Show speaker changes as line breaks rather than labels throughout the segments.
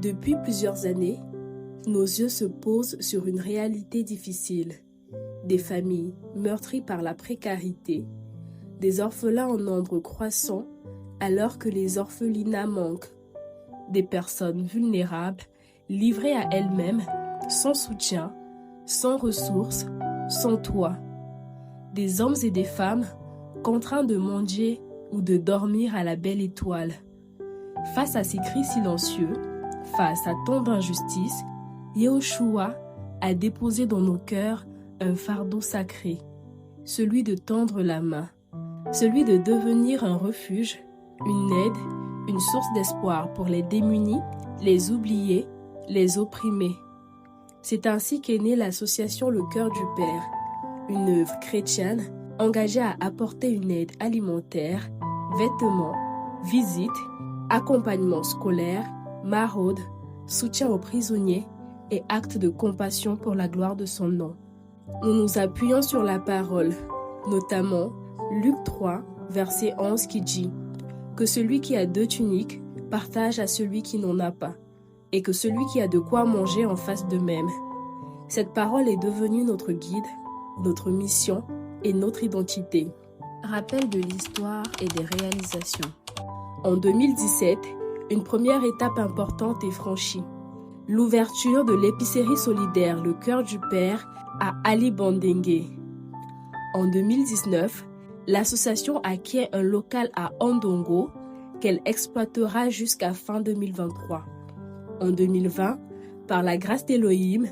Depuis plusieurs années, nos yeux se posent sur une réalité difficile. Des familles meurtries par la précarité, des orphelins en nombre croissant alors que les orphelinats manquent, des personnes vulnérables livrées à elles-mêmes, sans soutien, sans ressources, sans toit, des hommes et des femmes contraints de mendier ou de dormir à la belle étoile. Face à ces cris silencieux, face à tant d'injustices, Yahushua a déposé dans nos cœurs un fardeau sacré, celui de tendre la main, celui de devenir un refuge, une aide, une source d'espoir pour les démunis, les oubliés, les opprimés. C'est ainsi qu'est née l'association Le Cœur du Père, une œuvre chrétienne engagée à apporter une aide alimentaire, vêtements, visites, accompagnement scolaire, maraude, soutien aux prisonniers et actes de compassion pour la gloire de son nom. Nous nous appuyons sur la parole, notamment Luc 3, verset 11 qui dit que celui qui a 2 tuniques partage à celui qui n'en a pas, et que celui qui a de quoi manger en fasse de même. Cette parole est devenue notre guide, notre mission et notre identité.
Rappel de l'histoire et des réalisations.
En 2017, une première étape importante est franchie. L'ouverture de l'épicerie solidaire Le Cœur du Père à Ali Bandingue. En 2019, l'association acquiert un local à Ondongo qu'elle exploitera jusqu'à fin 2023. En 2020, par la grâce d'Elohim,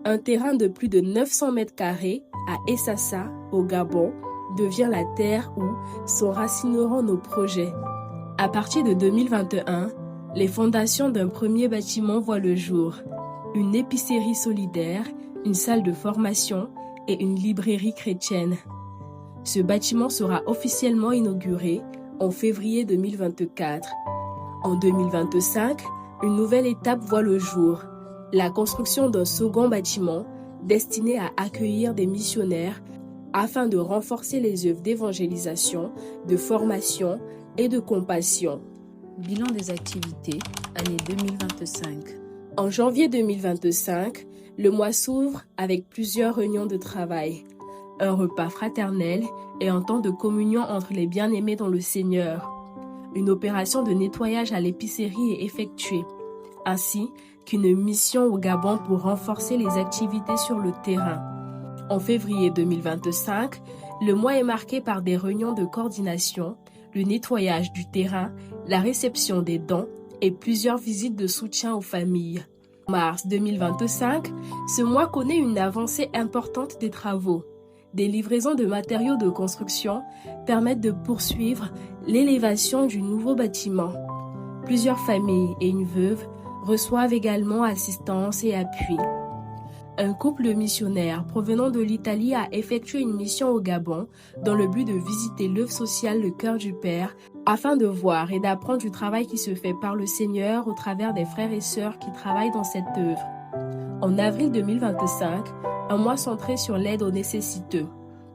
un terrain de plus de 900 mètres carrés à Essassa, au Gabon, devient la terre où s'enracineront nos projets. À partir de 2021, les fondations d'un premier bâtiment voient le jour. Une épicerie solidaire, une salle de formation et une librairie chrétienne. Ce bâtiment sera officiellement inauguré en février 2024. En 2025, une nouvelle étape voit le jour. La construction d'un second bâtiment destiné à accueillir des missionnaires afin de renforcer les œuvres d'évangélisation, de formation et de compassion.
Bilan des activités, année 2025.
En janvier 2025, le mois s'ouvre avec plusieurs réunions de travail, un repas fraternel et un temps de communion entre les bien-aimés dans le Seigneur. Une opération de nettoyage à l'épicerie est effectuée, ainsi qu'une mission au Gabon pour renforcer les activités sur le terrain. En février 2025, le mois est marqué par des réunions de coordination, le nettoyage du terrain, la réception des dons et plusieurs visites de soutien aux familles. En mars 2025, ce mois connaît une avancée importante des travaux. Des livraisons de matériaux de construction permettent de poursuivre l'élévation du nouveau bâtiment. Plusieurs familles et une veuve reçoivent également assistance et appui. Un couple de missionnaires provenant de l'Italie a effectué une mission au Gabon dans le but de visiter l'œuvre sociale Le Cœur du Père afin de voir et d'apprendre du travail qui se fait par le Seigneur au travers des frères et sœurs qui travaillent dans cette œuvre. En avril 2025, un mois centré sur l'aide aux nécessiteux.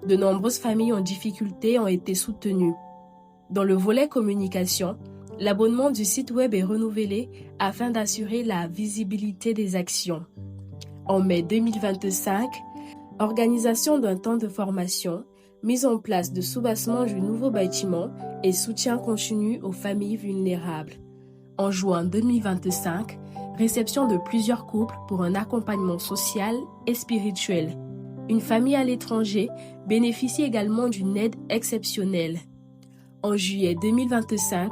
De nombreuses familles en difficulté ont été soutenues. Dans le volet communication, l'abonnement du site web est renouvelé afin d'assurer la visibilité des actions. En mai 2025, organisation d'un temps de formation, mise en place de soubassement du nouveau bâtiment et soutien continu aux familles vulnérables. En juin 2025, réception de plusieurs couples pour un accompagnement social et spirituel. Une famille à l'étranger bénéficie également d'une aide exceptionnelle. En juillet 2025,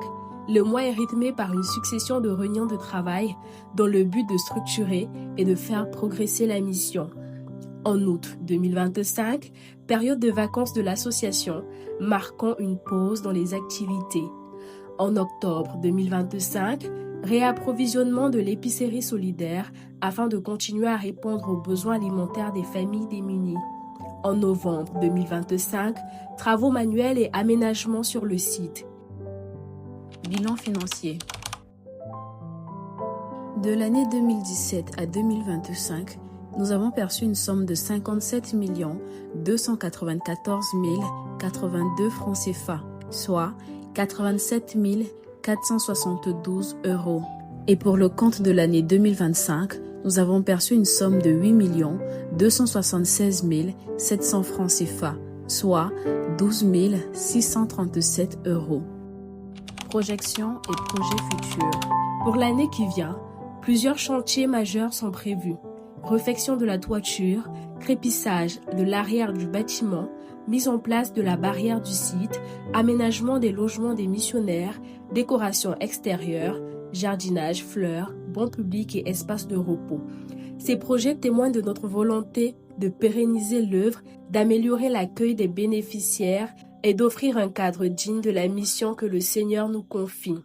le mois est rythmé par une succession de réunions de travail dans le but de structurer et de faire progresser la mission. En août 2025, période de vacances de l'association, marquant une pause dans les activités. En octobre 2025, réapprovisionnement de l'épicerie solidaire afin de continuer à répondre aux besoins alimentaires des familles démunies. En novembre 2025, travaux manuels et aménagements sur le site.
Bilan financier. De l'année 2017 à 2025, nous avons perçu une somme de 57 294 082 francs CFA, soit 87 472 euros. Et pour le compte de l'année 2025, nous avons perçu une somme de 8 276 700 francs CFA, soit 12 637 euros. Projections et projets futurs.
Pour l'année qui vient, plusieurs chantiers majeurs sont prévus. Réfection de la toiture, crépissage de l'arrière du bâtiment, mise en place de la barrière du site, aménagement des logements des missionnaires, décoration extérieure, jardinage, fleurs, bancs publics et espaces de repos. Ces projets témoignent de notre volonté de pérenniser l'œuvre, d'améliorer l'accueil des bénéficiaires et d'offrir un cadre digne de la mission que le Seigneur nous confie.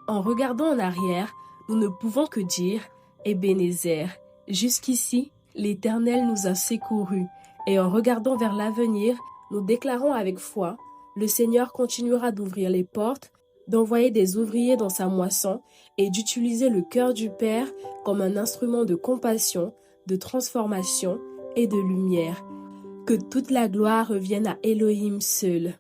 En regardant en arrière, nous ne pouvons que dire « Ebenezer ». Jusqu'ici, l'Éternel nous a secourus, et en regardant vers l'avenir, nous déclarons avec foi, le Seigneur continuera d'ouvrir les portes, d'envoyer des ouvriers dans sa moisson et d'utiliser le cœur du Père comme un instrument de compassion, de transformation et de lumière. Que toute la gloire revienne à Elohim seul.